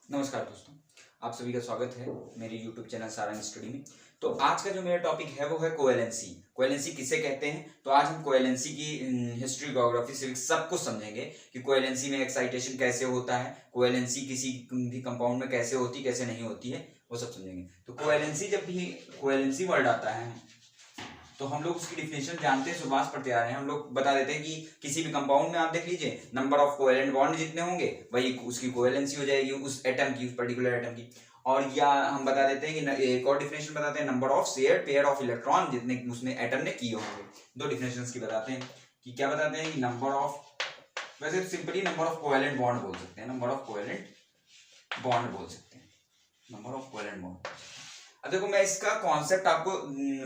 नमस्कार दोस्तों, आप सभी का स्वागत है मेरे YouTube चैनल सारंग स्टडी में। तो आज का जो मेरा टॉपिक है वो है कोवैलेंसी। कोवैलेंसी किसे कहते हैं? तो आज हम कोवैलेंसी की हिस्ट्री, ज्योग्राफी, सिविक्स सब कुछ समझेंगे कि कोवैलेंसी में एक्साइटेशन कैसे होता है, कोवैलेंसी किसी भी कंपाउंड में कैसे होती, कैसे नहीं होती है, वो सब समझेंगे। तो कोवैलेंसी, जब भी कोवैलेंसी वर्ड आता है तो हम लोग उसकी डिफिनेशन जानते हैं, शुरुआत पढ़ते आ रहे हैं। हम लोग बता देते हैं कि किसी भी कंपाउंड में आप देख लीजिए, नंबर ऑफ कोवेलेंट बॉन्ड जितने होंगे वही उसकी कोवेलेंसी हो जाएगी उस एटम की, उस पर्टिकुलर एटम की। और या हम बता देते हैं कि एक और डिफिनेशन बताते हैं, number of share pair of electron जितने उसने एटम ने किए होंगे। दो डिफिनेशंस की बताते हैं कि क्या बताते हैं कि नंबर ऑफ, वैसे simply number of covalent bond बोल सकते हैं, नंबर ऑफ कोवेलेंट बॉन्ड बोल सकते हैं, नंबर ऑफ कोवेलेंट बॉन्ड। अब देखो, मैं इसका कॉन्सेप्ट आपको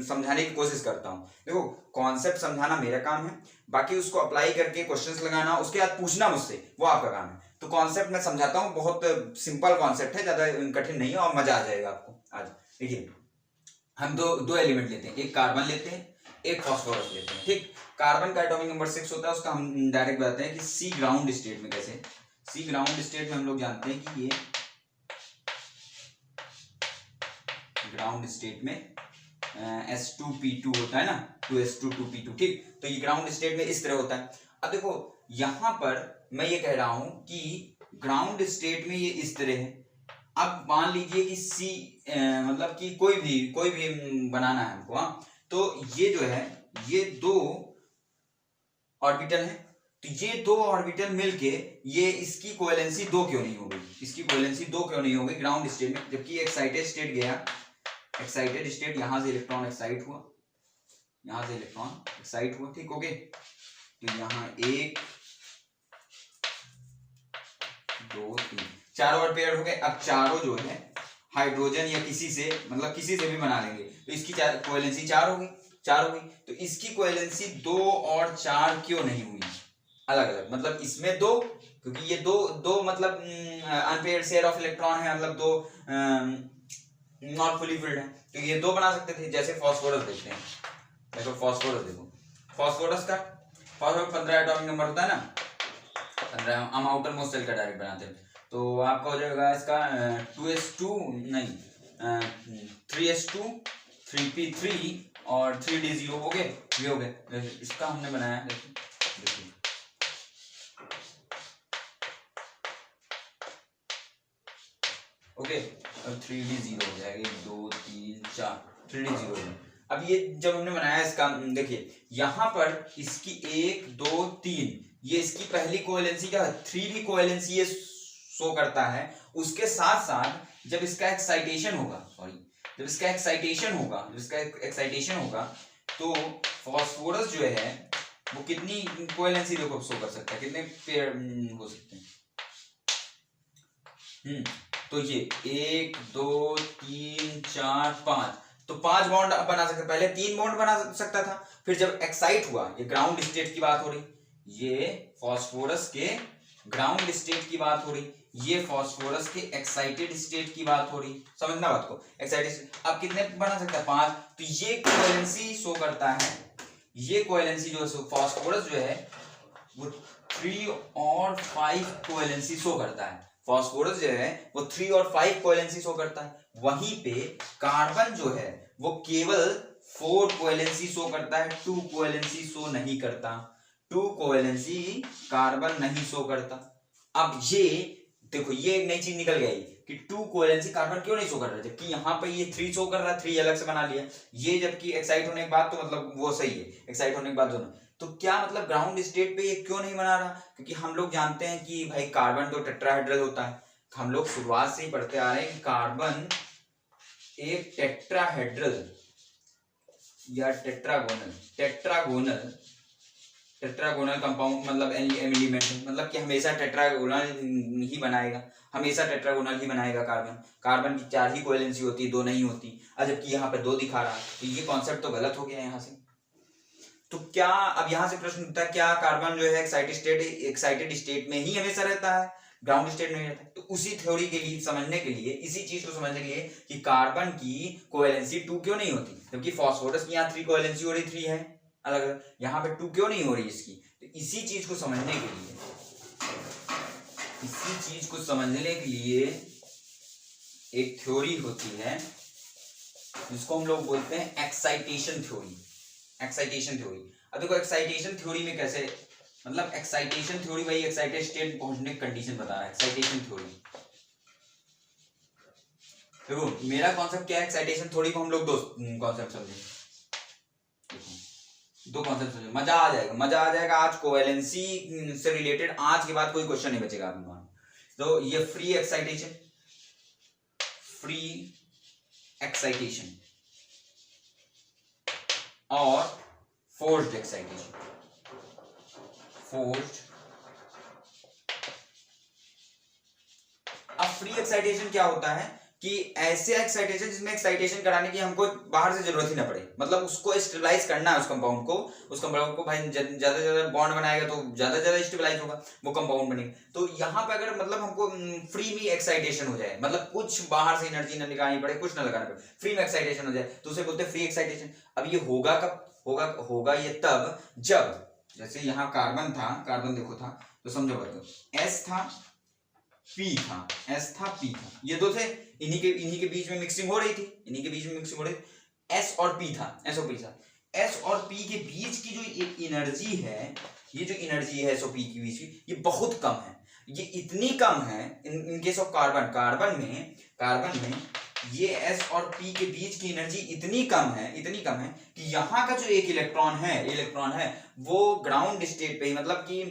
समझाने की कोशिश करता हूँ। देखो, कॉन्सेप्ट समझाना मेरा काम है, बाकी उसको अप्लाई करके क्वेश्चंस लगाना, उसके बाद पूछना मुझसे, वो आपका काम है। तो कॉन्सेप्ट मैं समझाता हूँ, बहुत सिंपल कॉन्सेप्ट है, ज्यादा कठिन नहीं है और मजा आ जाएगा आपको। आज देखिए, हम दो एलिमेंट लेते हैं, एक कार्बन लेते हैं, एक फॉस्फोरस लेते हैं। ठीक, कार्बन का एटॉमिक नंबर 6 होता है, उसका हम डायरेक्ट बताते हैं कि सी ग्राउंड स्टेट में। कैसे? सी ग्राउंड स्टेट में हम लोग जानते हैं कि ये ग्राउंड स्टेट में S2P2 होता है ना, 2S2 2P2। ठीक, तो ये ग्राउंड स्टेट में इस तरह होता है। अब देखो, यहां पर मैं ये कह रहा हूं कि ग्राउंड स्टेट में ये इस तरह है। अब मान लीजिए कि C मतलब कि कोई भी बनाना है हमको, हाँ, तो ये जो है, ये दो ऑर्बिटल है, तो ये दो ऑर्बिटल मिलके ये इसकी कोवेलेंसी 2 क्यों नहीं होगी? इसकी कोवेलेंसी 2 क्यों नहीं होगी ग्राउंड स्टेट में, जबकि एक्साइटेड स्टेट गया, एक्साइटेड स्टेट, यहां से इलेक्ट्रॉन एक्साइट हुआ, यहां से इलेक्ट्रॉन एक्साइट हुआ। ठीक, ओके। तो यहां 1 2 3 4 और पेयर हो गए। अब चारों जो है हाइड्रोजन या किसी से, मतलब किसी से भी बना लेंगे, तो इसकी कोवेलेंसी 4 हो गई, 4 हो गई। तो इसकी कोवेलेंसी 2 और 4 क्यों नहीं हुई अलग अलग? मतलब इसमें 2, क्योंकि ये दो मतलब अनपेयर्ड शेयर ऑफ इलेक्ट्रॉन है, मतलब दो नॉट फुली फिल्ड है, तो ये 2 बना सकते थे। जैसे फॉस्फोरस देखते हैं, देखो फॉस्फोरस, देखो फॉस्फोरस का 15 एटॉमिक नंबर होता है ना, 15। हम आउटर मोस्ट शेल का डायरेक्ट बनाते हैं, तो आपका हो जाएगा इसका 2s2 नहीं 3s2 3p3 और 3d0 हो गए, ये हो गए। इसका हमने बनाया, देखिए ओके, अब 3d0 हो जाएगा, 1 2 3 4, 3d0 हो जाएगा। अब ये जब हमने बनाया इसका, देखिए यहां पर इसकी 1 2 3, ये इसकी पहली कोवेलेंसी का 3 भी कोवेलेंसी ये शो करता है। उसके साथ साथ जब इसका एक्साइटेशन होगा, जब इसका एक्साइटेशन होगा तो फॉस्फोरस जो है वो कितनी कोवेलेंसी देखो शो कर सकता है, कितने पेयर हो सकते हैं। तो ये 1 2 3 4 5, तो 5 बॉन्ड बना सकते। पहले 3 बॉन्ड बना सकता था, फिर जब एक्साइट हुआ, ये ग्राउंड स्टेट की बात हो रही, ये फॉस्फोरस के ग्राउंड स्टेट की बात हो रही, ये फॉस्फोरस के एक्साइटेड स्टेट की बात हो रही। समझना बात को, एक्साइटेड। अब कितने बना सकता है? 5। तो ये कोवेलेंसी शो करता है, ये कोवेलेंसी जो फॉस्फोरस जो है वो 3 और 5 कोवेलेंसी शो करता है। फॉस्फोरस जो है वो 3 और 5 कोवेलेंसी शो करता है। वहीं पे कार्बन जो है वो केवल 4 कोवेलेंसी शो करता है, 2 कोवेलेंसी शो नहीं करता, 2 कोवेलेंसी कार्बन नहीं शो करता। अब ये देखो, ये एक नई चीज निकल गई कि 2 कोवेलेंसी कार्बन क्यों नहीं शो कर रहा, जबकि यहाँ पे ये 3 शो कर रहा है, 3 अलग से बना लिया ये, जबकि एक्साइट होने के बाद तो मतलब वो सही है, एक्साइट होने के बाद दोनों। तो क्या मतलब ग्राउंड स्टेट पे ये क्यों नहीं बना रहा? क्योंकि हम लोग जानते हैं कि भाई कार्बन तो टेट्राहेड्रल होता है, हम लोग शुरुआत से ही पढ़ते आ रहे हैं कि कार्बन एक टेट्राहेड्रल या टेट्रागोनल कंपाउंड मतलब एलिमेंट है, मतलब कि हमेशा टेट्रागोनल ही बनाएगा, हमेशा टेट्रागोनल ही बनाएगा। कार्बन की 4 ही कोवेलेंसी होती है, 2 नहीं होती, जबकि यहाँ पे 2 दिखा रहा है, तो ये कॉन्सेप्ट तो गलत हो गया यहाँ से। तो क्या अब यहां से प्रश्न उठता है, क्या कार्बन जो है एक्साइटेड स्टेट में ही हमेशा रहता है, ग्राउंड स्टेट में नहीं रहता? तो उसी थ्योरी के लिए समझने के लिए, इसी चीज को समझने के लिए कि कार्बन की कोवेलेंसी 2 क्यों नहीं होती, जबकि फॉस्फोरस की यहाँ 3 कोवेलेंसी हो रही, 3 है अलग अलग, यहाँ पे 2 क्यों नहीं हो रही इसकी? तो इसी चीज को समझने के लिए एक थ्योरी होती है जिसको हम लोग बोलते हैं एक्साइटेशन थ्योरी। एक्साइटेशन थ्योरी, अब देखो एक्साइटेशन थ्योरी में कैसे, मतलब एक्साइटेशन थ्योरी वही एक्साइटेड स्टेट पहुंचने की कंडीशन बता रहा है। एक्साइटेशन थ्योरी देखो मेरा कॉन्सेप्ट क्या है, एक्साइटेशन थ्योरी को हम लोग दो कॉन्सेप्ट समझे, दो कॉन्सेप्ट समझे, मजा आ जाएगा, मजा आ जाएगा। आज कोवेलेंसी से रिलेटेड आज के बाद कोई क्वेश्चन नहीं बचेगा आप लोगों। तो ये फ्री एक्साइटेशन, फ्री एक्साइटेशन और फोर्स्ड एक्साइटेशन, फोर्स्ड। अब फ्री एक्साइटेशन क्या होता है कि ऐसे एक्साइटेशन जिसमें एक्साइटेशन कराने की हमको बाहर से जरूरत ही ना पड़े, मतलब उसको स्टेबलाइज करना है उस कंपाउंड को, उस कंपाउंड को भाई ज्यादा से ज्यादा बॉन्ड बनाएगा तो ज्यादा ज्यादा स्टेबलाइज होगा, वो कंपाउंड बनेगा। तो यहाँ पे अगर मतलब हमको फ्री में एक्साइटेशन हो जाए, मतलब कुछ बाहर से एनर्जी ना निकालनी पड़े, कुछ ना लगाना पड़े, फ्री में एक्साइटेशन हो जाए, तो उसे बोलते हैं फ्री एक्साइटेशन। अब ये होगा कब, होगा ये तब जब, जैसे यहाँ कार्बन था, कार्बन देखो था, तो समझो बताओ एस था पी था, एस था पी था, ये दो थे, इन्हीं के बीच में मिक्सिंग हो रही थी, इन्हीं के बीच में मिक्सिंग हो रही थी, एस और पी था, एस और पी था। एस और पी के बीच की जो एनर्जी है, ये जो एनर्जी है एस और पी के बीच की, ये बहुत कम है। ये इतनी कम है in case of carbon, carbon में ये एस और पी के बीच की एनर्जी इतनी कम है कि यहाँ का जो एक इलेक्ट्रॉन है वो ग्राउंड स्टेट पे ही, मतलब कि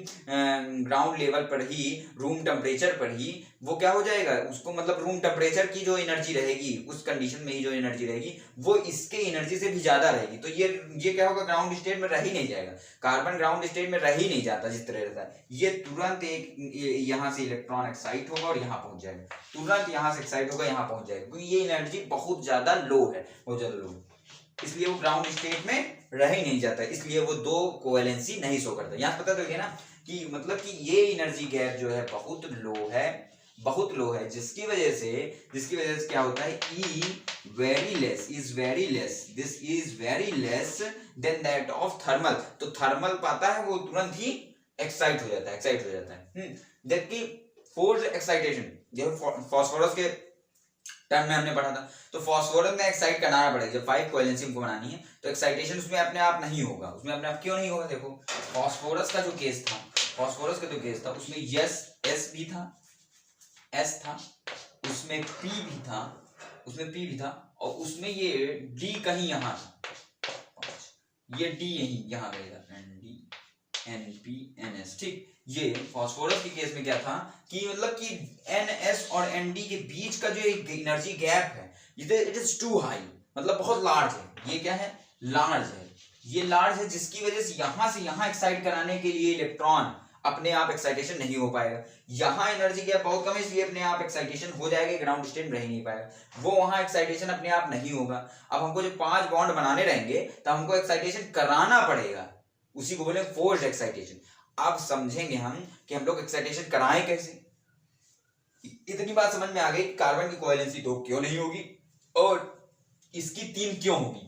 ग्राउंड लेवल पर ही, रूम टेम्परेचर पर ही वो क्या हो जाएगा, उसको मतलब रूम टेम्परेचर की जो एनर्जी रहेगी, उस कंडीशन में ही जो एनर्जी रहेगी वो इसके एनर्जी से भी ज्यादा रहेगी। तो ये क्या होगा, ग्राउंड स्टेट में रह ही नहीं जाएगा, कार्बन ग्राउंड स्टेट में रह ही नहीं जाता जिस तरह रहता है। ये तुरंत एक यहाँ से इलेक्ट्रॉन एक्साइट होगा और यहाँ पहुंच जाएगा, तुरंत यहाँ से एक्साइट होगा यहाँ पहुंच जाएगा, क्योंकि ये एनर्जी बहुत ज्यादा लो है, बहुत ज्यादा लो, इसलिए वो ग्राउंड स्टेट में रह ही नहीं जाता, इसलिए वो दो कोवेलेंसी नहीं शो करता। यहाँ पता चल गया ना कि मतलब कि ये एनर्जी गैप जो है बहुत लो है, जिसकी वजह से क्या होता है, E is very less, this is very less than that of thermal। तो थर्मल पाता है वो तुरंत ही एक्साइट हो जाता है, जबकि फोर्स्ड एक्साइटेशन, जैसे फास्फोरस के टर्म में हमने पढ़ा था, तो फास्फोरस में एक्साइट कराना पड़ेगा, जब 5 कोवेलेंसी हमको बनानी है तो एक्साइटेशन उसमें अपने आप नहीं होगा, उसमें अपने आप क्यों नहीं होगा, देखो फास्फोरस का जो केस था उसमें एस भी था, एस था, उसमें पी भी था, और उसमें ये डी कहीं यहाँ था, ये डी यहाँ रहेगा, NP NS, ठीक। ये फास्फोरस के केस में क्या था कि मतलब कि NS और ND के बीच का जो एनर्जी गैप है, इट इज टू हाई, मतलब बहुत लार्ज है, ये क्या है, लार्ज है, जिसकी वजह से यहाँ एक्साइट कराने के लिए इलेक्ट्रॉन अपने आप एक्साइटेशन नहीं हो पाएगा। यहाँ एनर्जी गैप बहुत कम है, इसलिए अपने आप एक्साइटेशन हो जाएगा, ग्राउंड स्टेट में रह नहीं पाएगा, वो वहां एक्साइटेशन अपने आप नहीं होगा। अब हमको जब 5 बॉन्ड बनाने रहेंगे तो हमको एक्साइटेशन कराना पड़ेगा, उसी को बोले फोर्स्ड एक्साइटेशन। अब समझेंगे हम कि हम लोग एक्साइटेशन कराएं कैसे। इतनी बात समझ में आ गई, कार्बन की कोवेलेंसी 2 क्यों नहीं होगी और इसकी 3 क्यों होगी।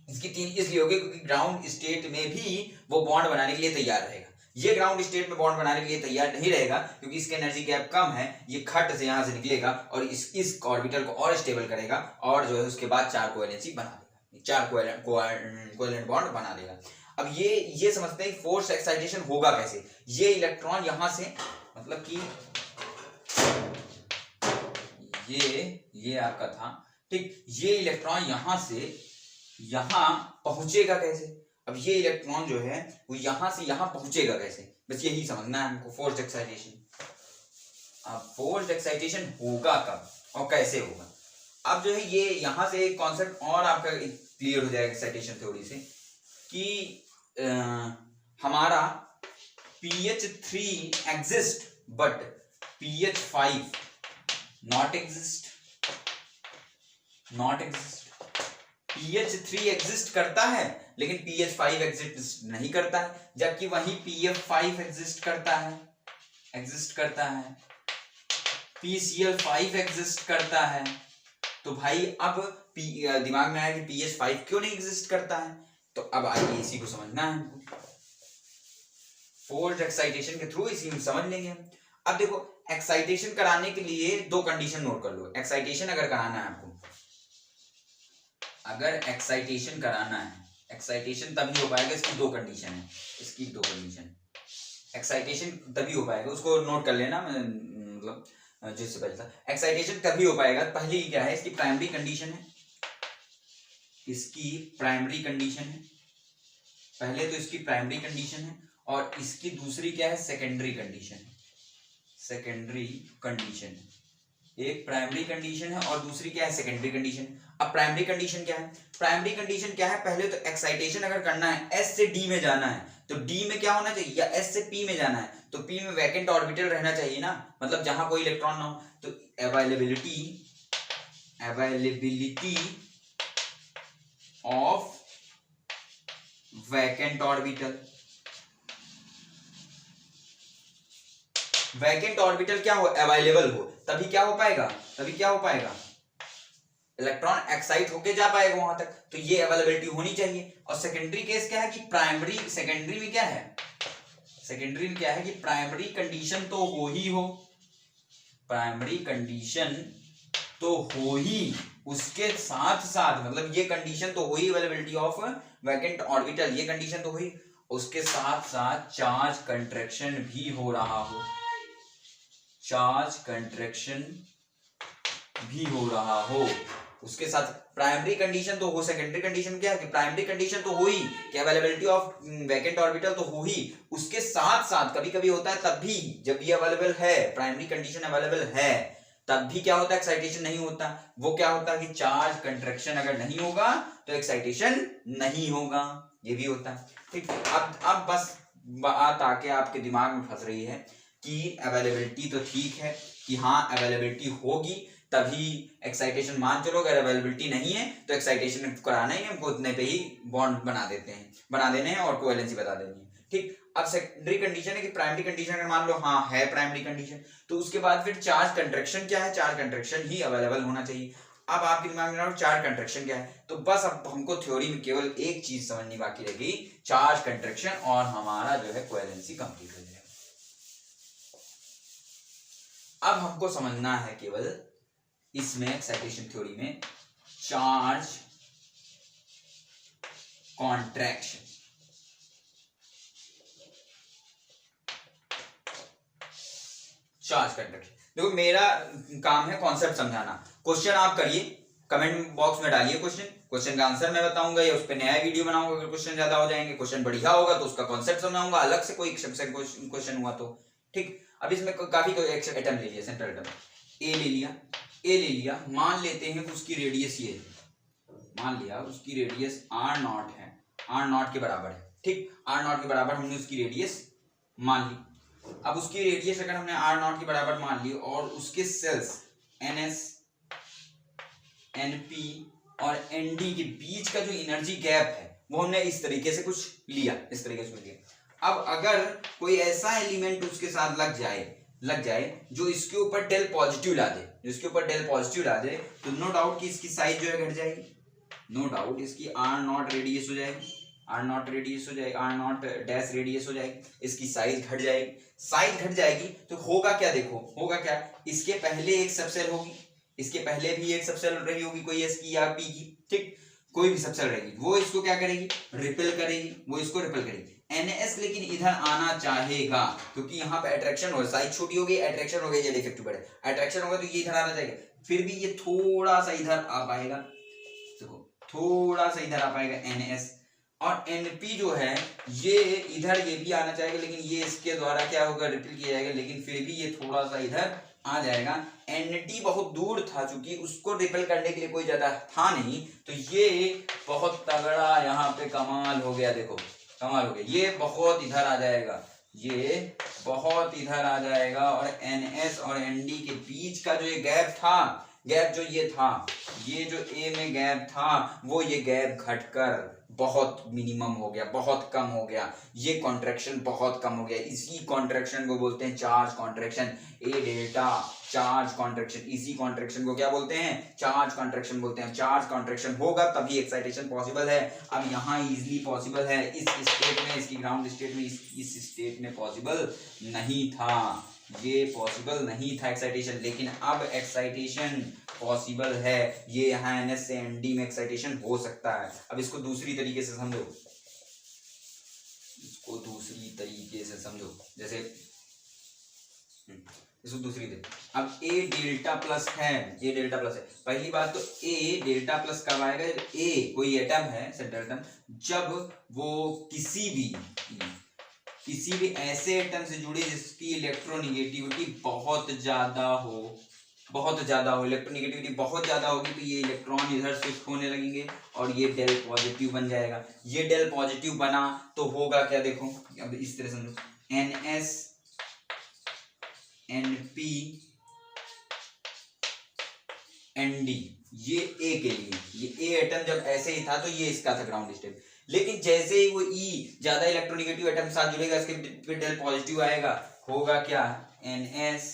इसकी 3 इसलिए होगी क्योंकि ग्राउंड स्टेट में भी वो बॉन्ड बनाने के लिए तैयार रहेगा, ये ग्राउंड स्टेट में बॉन्ड बनाने के लिए तैयार नहीं रहेगा क्योंकि इसका एनर्जी गैप कम है, ये खट से यहां से निकलेगा और इस ऑर्बिटल को और स्टेबल करेगा और जो है उसके बाद 4 कोवेलेंसी बना देगा, 4 कोवेलेंट बॉन्ड बना देगा। अब ये समझते हैं फोर्स एक्साइटेशन होगा कैसे। ये इलेक्ट्रॉन यहां से, मतलब कि ये आपका था, ठीक, ये इलेक्ट्रॉन यहां से यहां पहुंचेगा कैसे। अब ये इलेक्ट्रॉन जो है वो यहां से यहां पहुंचेगा कैसे, बस यही समझना है हमको, फोर्स्ड एक्साइटेशन। अब फोर्स्ड एक्साइटेशन होगा कब और कैसे होगा। अब जो है ये यहां से एक कॉन्सेप्ट और आपका क्लियर हो जाएगा एक्साइटेशन थ्योरी से कि हमारा pH3 exist but pH5 not exist. pH3 exist करता है लेकिन pH5 एग्जिस्ट नहीं करता है, जबकि वही pF5 एग्जिस्ट करता है, PCl5 एग्जिस्ट करता है। तो भाई अब दिमाग में आया कि pH5 क्यों नहीं एग्जिस्ट करता है, तो अब आइए इसी को समझना है हमको, फोर्स्ड एक्साइटेशन के थ्रू इसी में समझ लेंगे हम। अब देखो एक्साइटेशन कराने के लिए दो कंडीशन नोट कर लो। एक्साइटेशन अगर कराना है आपको, अगर एक्साइटेशन कराना है, एक्साइटेशन तभी हो पाएगा, इसकी दो कंडीशन है, इसकी दो कंडीशन, एक्साइटेशन तभी हो पाएगा, उसको नोट कर लेना, मतलब जिससे पहले था, एक्साइटेशन तभी हो पाएगा। पहली क्या है, इसकी प्राइमरी कंडीशन है, इसकी प्राइमरी कंडीशन है, पहले तो इसकी प्राइमरी कंडीशन है, और इसकी दूसरी क्या है, सेकेंडरी कंडीशन है। सेकेंडरी कंडीशन, एक प्राइमरी कंडीशन है और दूसरी क्या है, सेकेंडरी कंडीशन। अब प्राइमरी कंडीशन क्या है, प्राइमरी कंडीशन क्या है, पहले तो एक्साइटेशन अगर करना है, एस से डी में जाना है तो डी में क्या होना चाहिए, या एस से पी में जाना है तो पी में वैकेंट ऑर्बिटल रहना चाहिए ना, मतलब जहां कोई इलेक्ट्रॉन ना हो। तो availability of vacant orbital, vacant orbital क्या हो, अवेलेबल हो, तभी क्या हो पाएगा, तभी क्या हो पाएगा, इलेक्ट्रॉन एक्साइट होके जा पाएगा वहां तक। तो ये अवेलेबिलिटी होनी चाहिए। और सेकेंडरी केस क्या है कि प्राइमरी, सेकेंडरी में क्या है, सेकेंडरी में क्या है कि प्राइमरी कंडीशन तो हो ही हो, प्राइमरी कंडीशन तो हो ही, उसके साथ साथ, मतलब ये कंडीशन तो हो ही, अवेलेबिलिटी ऑफ वैकेंट ऑर्बिटल, ये कंडीशन तो हुई, उसके साथ साथ चार्ज कंट्रैक्शन भी हो रहा हो, चार्ज कंट्रैक्शन भी हो रहा हो उसके साथ। प्राइमरी कंडीशन तो हो, सेकेंडरी कंडीशन क्या है कि प्राइमरी कंडीशन तो हो ही कि अवेलेबिलिटी ऑफ वैकेंट ऑर्बिटल तो हो ही, उसके साथ साथ कभी कभी होता है, तब भी जब ये अवेलेबल है, प्राइमरी कंडीशन अवेलेबल है, तब भी क्या होता है, एक्साइटेशन नहीं होता। वो क्या होता है कि चार्ज कंट्रैक्शन अगर नहीं होगा तो एक्साइटेशन नहीं होगा, ये भी होता है। ठीक, अब बस बात आके आपके दिमाग में फंस रही है कि अवेलेबिलिटी तो ठीक है कि हाँ अवेलेबिलिटी होगी तभी एक्साइटेशन मान चलो, अगर अवेलेबिलिटी नहीं है तो एक्साइटेशन कराना ही, हमको उतने पे ही बॉन्ड बना देने हैं और कोवैलेंसी बता देनी है। ठीक, अब सेकेंडरी कंडीशन है कि प्राइमरी कंडीशन अगर मान लो हाँ है प्राइमरी कंडीशन, तो उसके बाद फिर चार्ज कंट्रैक्शन क्या है, चार्ज कंट्रैक्शन ही अवेलेबल होना चाहिए। अब आपके दिमाग में चार्ज कंट्रैक्शन क्या है, तो बस अब हमको थ्योरी में केवल एक चीज समझनी बाकी रहेगी, चार्ज कंट्रैक्शन, और हमारा जो है कोवैलेंसी कंप्लीट हो जाएगा। अब हमको समझना है केवल इसमें एक्साइटेशन थ्योरी में चार्ज कॉन्ट्रैक्शन, चार्ज कंट्रैक्शन। देखो मेरा काम है कॉन्सेप्ट समझाना, क्वेश्चन आप करिए, कमेंट बॉक्स में डालिए क्वेश्चन का आंसर मैं बताऊंगा या उस पर नया वीडियो बनाऊंगा। अगर क्वेश्चन ज्यादा हो जाएंगे, क्वेश्चन बढ़िया होगा तो उसका कॉन्सेप्ट समझाऊंगा अलग से, कोई क्वेश्चन हुआ तो। ठीक, अब इसमें काफी एटम ले लिया, सेंट्रल एटम ए ले लिया, मान लेते हैं कि उसकी रेडियस ये है, मान लिया उसकी रेडियस r0 है, r0 के बराबर है। ठीक, r0 के बराबर हमने उसकी रेडियस मान ली। अब उसकी रेडियस अगर हमने r0 के बराबर मान ली और उसके सेल्स ns, np और nd के बीच का जो एनर्जी गैप है वो हमने इस तरीके से कुछ लिया, इस तरीके से लिया। अब अगर कोई ऐसा एलिमेंट उसके साथ लग जाए जो इसके ऊपर डेल पॉजिटिव ला दे, तो नो डाउट कि इसकी साइज जो है घट जाएगी, नो डाउट इसकी r0 रेडियस हो जाएगी, r0 डैश रेडियस हो जाएगी, इसकी साइज घट जाएगी। तो होगा क्या, देखो होगा क्या, इसके पहले एक सबसेल होगी, इसके पहले भी एक सबसेल रही होगी, कोई एस की या पी की, ठीक, कोई भी सबसेल रहेगी, वो इसको क्या करेगी, रिपेल करेगी, NS लेकिन इधर आना चाहेगा क्योंकि यहाँ पे अट्रैक्शन हो, साइज छोटी हो गई, अट्रैक्शन हो गई, ये डिफेक्टिव बढ़े, अट्रैक्शन होगा तो ये इधर आना चाहिए, फिर भी ये थोड़ा सा इधर आ पाएगा, देखो थोड़ा सा इधर आ पाएगा NS, और NP जो है ये इधर ये भी आना चाहेगा, लेकिन ये इसके द्वारा क्या होगा, रिपेल किया जाएगा, लेकिन फिर भी ये थोड़ा सा इधर आ जाएगा। NT बहुत दूर था, चूंकि उसको रिपेल करने के लिए कोई ज्यादा था नहीं, तो ये बहुत तगड़ा यहाँ पे कमाल हो गया, देखो कमाल हो गया, ये बहुत इधर आ जाएगा, और NS और ND के बीच का जो ये गैप जो ये था, ये जो A में गैप था वो ये गैप घटकर बहुत मिनिमम हो गया, बहुत कम हो गया, ये कॉन्ट्रैक्शन बहुत कम हो गया, इसी कॉन्ट्रैक्शन को बोलते हैं charge contraction, A delta charge contraction, इसी कॉन्ट्रैक्शन को क्या बोलते हैं, चार्ज कॉन्ट्रैक्शन बोलते हैं। चार्ज कॉन्ट्रैक्शन होगा तभी एक्साइटेशन पॉसिबल है। अब यहाँ इजीली पॉसिबल है, इस स्टेट में, इसकी ग्राउंड स्टेट में, इस स्टेट में पॉसिबल नहीं था, ये पॉसिबल नहीं था एक्साइटेशन, लेकिन अब एक्साइटेशन पॉसिबल है। ये यहाँ NS से ND में एक्साइटेशन हो सकता है। अब इसको दूसरी तरीके से समझो, इसको दूसरी तरीके से समझो, जैसे इसको दूसरी दे। अब A डेल्टा प्लस है, A डेल्टा प्लस है। पहली बात तो A डेल्टा प्लस कब आएगा? A कोई एटम है, सेंट्रल एटम, जब वो किसी भी ऐसे एटम से जुड़े जिसकी इलेक्ट्रोनेगेटिविटी बहुत ज्यादा हो, इलेक्ट्रोनेगेटिविटी बहुत ज्यादा होगी, तो ये इलेक्ट्रॉन इधर शिफ्ट होने लगेंगे और ये डेल पॉजिटिव बन जाएगा। ये डेल पॉजिटिव बना तो होगा क्या, देखो अब इस तरह समझो, NS NP ND, ये A के लिए, ये A एटम जब ऐसे ही था तो ये इसका था ग्राउंड स्टेट, लेकिन जैसे ही वो E ज्यादा इलेक्ट्रोनेगेटिव एटम साथ जुड़ेगा, इसके फिर डेल पॉजिटिव आएगा, होगा क्या, NS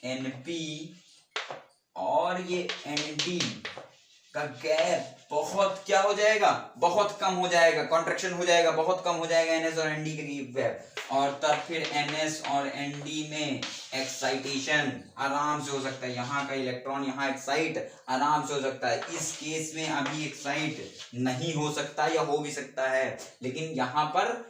NP और ये ND का गैप बहुत क्या हो जाएगा, बहुत कम हो जाएगा, कॉन्ट्रैक्शन हो जाएगा, बहुत कम हो जाएगा NS और ND के गैप, और तब फिर NS और ND में एक्साइटेशन आराम से हो सकता है। यहाँ का इलेक्ट्रॉन यहाँ एक्साइट आराम से हो सकता है। इस केस में अभी एक्साइट नहीं हो सकता या हो भी सकता है, लेकिन यहाँ पर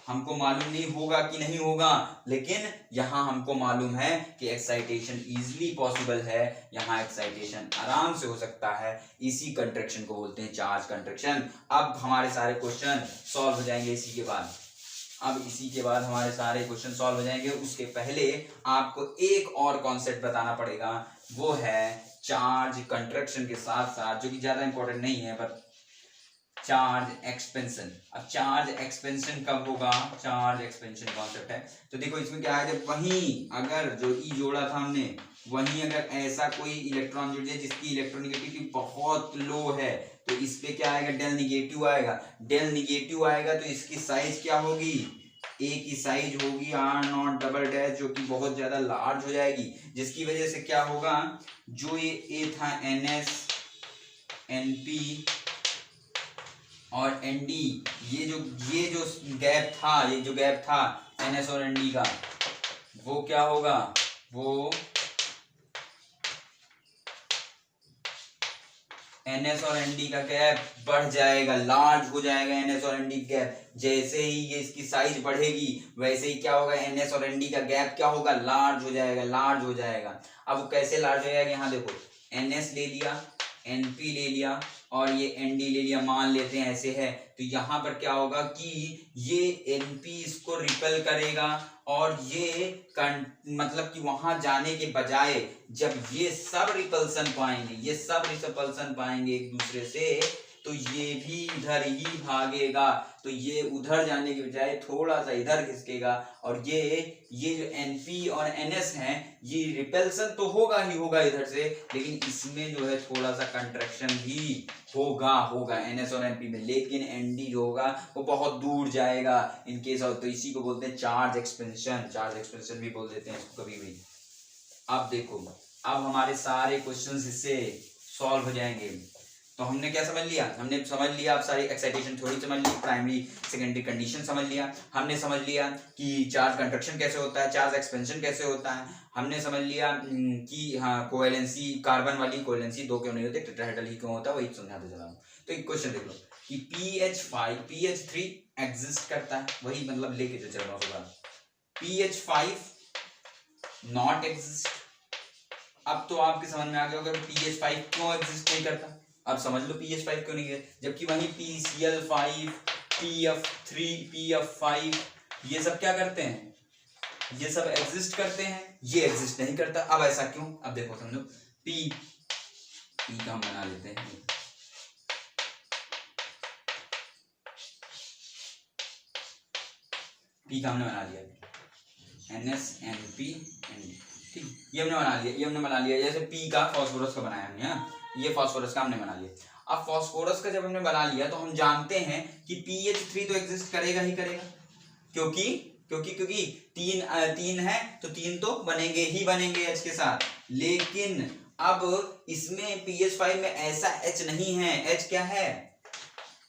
हमको मालूम नहीं होगा कि नहीं होगा, लेकिन यहाँ हमको मालूम है कि एक्साइटेशन इजीली पॉसिबल है, यहाँ एक्साइटेशन आराम से हो सकता है। इसी कंट्रैक्शन को बोलते हैं चार्ज कंट्रैक्शन। अब हमारे सारे क्वेश्चन सॉल्व हो जाएंगे इसी के बाद। हमारे सारे क्वेश्चन सॉल्व हो जाएंगे। उसके पहले आपको एक और कॉन्सेप्ट बताना पड़ेगा, वो है चार्ज कंट्रैक्शन के साथ साथ, जो कि ज्यादा इंपॉर्टेंट नहीं है, पर चार्ज एक्सपेंशन। अब चार्ज एक्सपेंशन कब होगा, चार्ज एक्सपेंशन कॉन्सेप्ट है। तो देखो इसमें क्या है, जब वहीं अगर जो ई जोड़ा था हमने, वहीं अगर ऐसा कोई इलेक्ट्रॉन जुड़ जाए जिसकी इलेक्ट्रोनेगेटिविटी बहुत लो है, तो इस पे क्या आएगा, डेल निगेटिव आएगा। डेल निगेटिव आएगा तो इसकी साइज क्या होगी, ए की साइज होगी R0 डबल डैश, जो कि बहुत ज्यादा लार्ज हो जाएगी, जिसकी वजह से क्या होगा, जो ये ए था NS NP और ND, ये जो गैप था NS और ND का, वो क्या होगा, वो NS और ND का गैप बढ़ जाएगा, लार्ज हो जाएगा NS और ND गैप। जैसे ही ये इसकी साइज बढ़ेगी, वैसे ही क्या होगा, NS और ND का गैप क्या होगा, लार्ज हो जाएगा। अब वो कैसे लार्ज हो जाएगा, यहाँ देखो, NS ले लिया, NP ले लिया और ये ND ले लिया, मान लेते हैं ऐसे है, तो यहाँ पर क्या होगा कि ये NP इसको रिपेल करेगा, और ये मतलब कि वहां जाने के बजाय जब ये सब रिपल्सन पाएंगे एक दूसरे से, तो ये भी इधर ही भागेगा, तो ये उधर जाने के बजाय थोड़ा सा इधर खिसकेगा, और ये जो NP और NS हैं, ये रिपल्सन तो होगा ही होगा इधर से, लेकिन इसमें जो है थोड़ा सा कंट्रैक्शन भी होगा NS और NP में, लेकिन ND जो होगा वो बहुत दूर जाएगा इनकेस ऑफ, तो इसी को बोलते हैं चार्ज एक्सपेंशन भी बोल देते हैं इसको कभी भी। अब देखो, अब हमारे सारे क्वेश्चंस इससे सॉल्व हो जाएंगे। तो हमने क्या समझ लिया, आप सारी एक्साइटेशन थ्योरी समझ ली, प्राइमरी सेकेंडरी कंडीशन समझ लिया, हमने समझ लिया कि चार्ज कंडक्शन कैसे होता है, चार्ज एक्सपेंशन कैसे होता है, हमने समझ लिया कि हाँ कोवेलेंसी, कार्बन वाली कोवेलेंसी दो क्यों नहीं होते, टेट्राहेड्रल ही क्यों होता है, वही समझाते चला हूँ। तो एक क्वेश्चन देख लो कि PH3 एग्जिस्ट करता है, वही मतलब लेके जो चल रहा हूँ, PH5 नॉट एग्जिस्ट। अब तो आपके समझ में आ गया होगा PH5 क्यों एग्जिस्ट नहीं करता। अब समझ लो PH5 क्यों नहीं है, जबकि वहीं PCl5, PF3, PF5 ये सब क्या करते हैं, ये सब एग्जिस्ट करते हैं, ये एग्जिस्ट नहीं करता। अब ऐसा क्यों, अब देखो समझो, P का हम बना लेते हैं, P का हमने बना लिया, NS NP ND, ठीक, ये हमने बना लिया, जैसे P का फास्फोरस का बनाया हमने, हाँ ये फास्फोरस का हमने बना लिया। अब फास्फोरस का जब हमने बना लिया तो हम जानते हैं कि PH3 तो एग्जिस्ट करेगा ही करेगा, क्योंकि तीन है तो तीन तो बनेंगे H के साथ। लेकिन अब इसमें PH5 में ऐसा H नहीं है, H क्या है,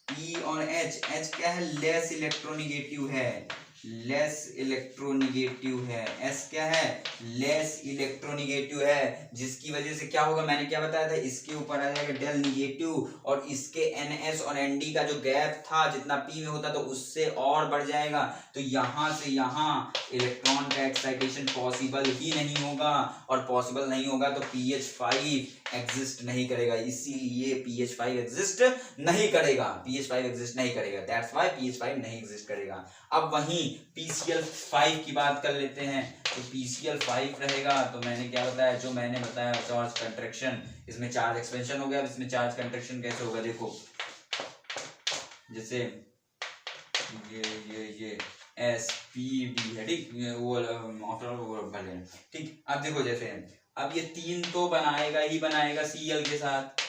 E और H क्या है, लेस इलेक्ट्रोनेगेटिव है, लेस इलेक्ट्रोनिगेटिव है। एस क्या है, लेस इलेक्ट्रोनिगेटिव है, जिसकी वजह से क्या होगा, मैंने क्या बताया था, इसके ऊपर आ जाएगा डेल निगेटिव और इसके NS और ND का जो गैप था जितना P में होता तो उससे और बढ़ जाएगा। तो यहां से यहां इलेक्ट्रॉन का एक्साइटेशन पॉसिबल ही नहीं होगा, और पॉसिबल नहीं होगा तो pH5 एग्जिस्ट नहीं करेगा, इसीलिए pH5 एग्जिस्ट नहीं करेगा, pH5 एग्जिस्ट नहीं करेगा, दैट्स व्हाई pH5 नहीं एग्जिस्ट करेगा। अब वहीं PCl5 की बात कर लेते हैं। तो PCl5 रहेगा, तो मैंने क्या बताया, जो मैंने बताया चार्ज कंट्रैक्शन, इसमें चार्ज एक्सपेंशन हो गया। अब इसमें चार्ज कंट्रैक्शन कैसे होगा, देखो जैसे ये SPB है, ठीक, वो ठीक। अब देखो जैसे अब ये 3 तो बनाएगा ही बनाएगा Cl के साथ,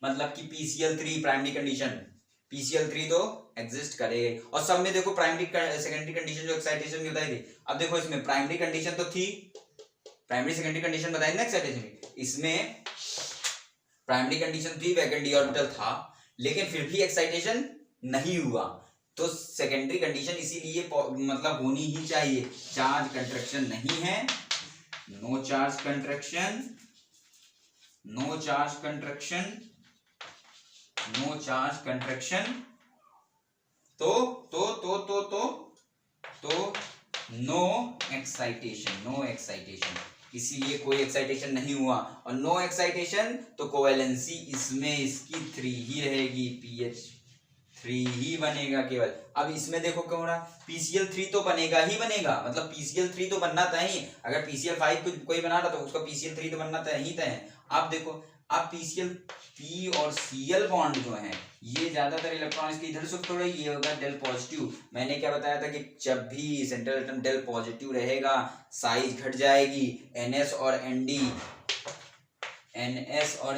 मतलब कि PCl3 प्राइमरी कंडीशन, PCl3 तो एग्जिस्ट करेगा। और सब में देखो प्राइमरी सेकेंडरी कंडीशन जो एक्साइटेशन की बताई थी, अब देखो इसमें प्राइमरी कंडीशन तो थी, प्राइमरी सेकेंडरी कंडीशन बताई ना एक्साइटेशन की, इसमें प्राइमरी कंडीशन थी, वैकेंट d ऑर्बिटल था, लेकिन फिर भी एक्साइटेशन नहीं हुआ, तो सेकेंडरी कंडीशन इसीलिए मतलब होनी ही चाहिए। चार्ज कंट्रैक्शन नहीं है, no charge contraction, no charge contraction, no charge contraction, तो नो एक्साइटेशन, नो एक्साइटेशन, इसीलिए कोई एक्साइटेशन नहीं हुआ। और नो एक्साइटेशन तो कोवेलेंसी इसमें इसकी 3 ही रहेगी, pH3 ही बनेगा केवल। अब इसमें देखो क्या हो रहा, PCl3 तो बनेगा ही बनेगा, मतलब PCl3 तो बनना तय ही, अगर PCl5 कोई बना रहा तो उसका PCl3 तो बनना तय ही तय है। अब देखो, अब P और Cl बॉन्ड जो है ये ज्यादातर इलेक्ट्रॉन इसके इधर शिफ्ट हो रही है, ये होगा डेल पॉजिटिव। मैंने क्या बताया था कि जब भी सेंट्रल एटम डेल पॉजिटिव रहेगा साइज घट जाएगी, NS और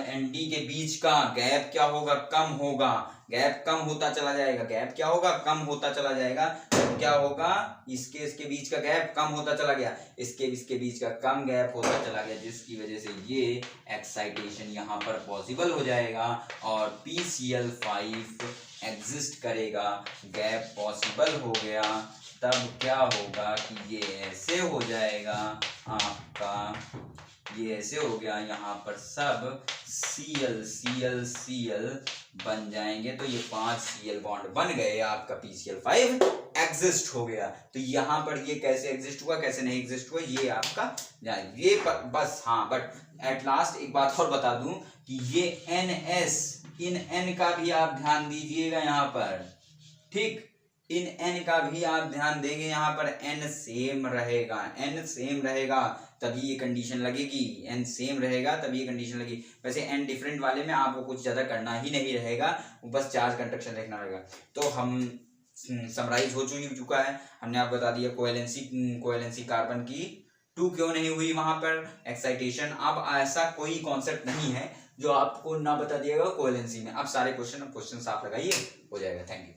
ND के बीच का गैप क्या होगा, कम होगा, गैप कम होता चला जाएगा, गैप क्या होगा, कम होता चला जाएगा। तो क्या होगा, इसके बीच का गैप कम होता चला गया, इसके बीच का कम गैप होता चला गया, जिसकी वजह से ये एक्साइटेशन यहाँ पर पॉसिबल हो जाएगा और PCl5 एग्जिस्ट करेगा, गैप पॉसिबल हो गया। तब क्या होगा कि ये ऐसे हो जाएगा आपका, ये ऐसे हो गया, यहाँ पर सब Cl बन जाएंगे, तो ये 5 Cl बॉन्ड बन गए, आपका PCl5 एग्जिस्ट हो गया। तो यहाँ पर ये कैसे एग्जिस्ट हुआ, कैसे नहीं एग्जिस्ट हुआ, ये आपका ये बस। हाँ, बट एट लास्ट एक बात और बता दूं कि ये NS, इन N का भी आप ध्यान दीजिएगा यहाँ पर, ठीक, इन N का भी आप ध्यान देंगे, यहाँ पर N सेम रहेगा, N सेम रहेगा तभी ये कंडीशन लगेगी, N सेम रहेगा तभी ये कंडीशन लगेगी। वैसे N डिफरेंट वाले में आपको कुछ ज्यादा करना ही नहीं रहेगा, बस चार्ज कंट्रैक्शन देखना रहेगा। तो हम समराइज हो चुका है, हमने आपको बता दिया कोवेलेंसी कार्बन की 2 क्यों नहीं हुई वहां पर एक्साइटेशन। अब ऐसा कोई कॉन्सेप्ट नहीं है जो आपको ना बता दिएगा कोवेलेंसी में। अब सारे क्वेश्चन आप लगाइए, हो जाएगा। Thank you.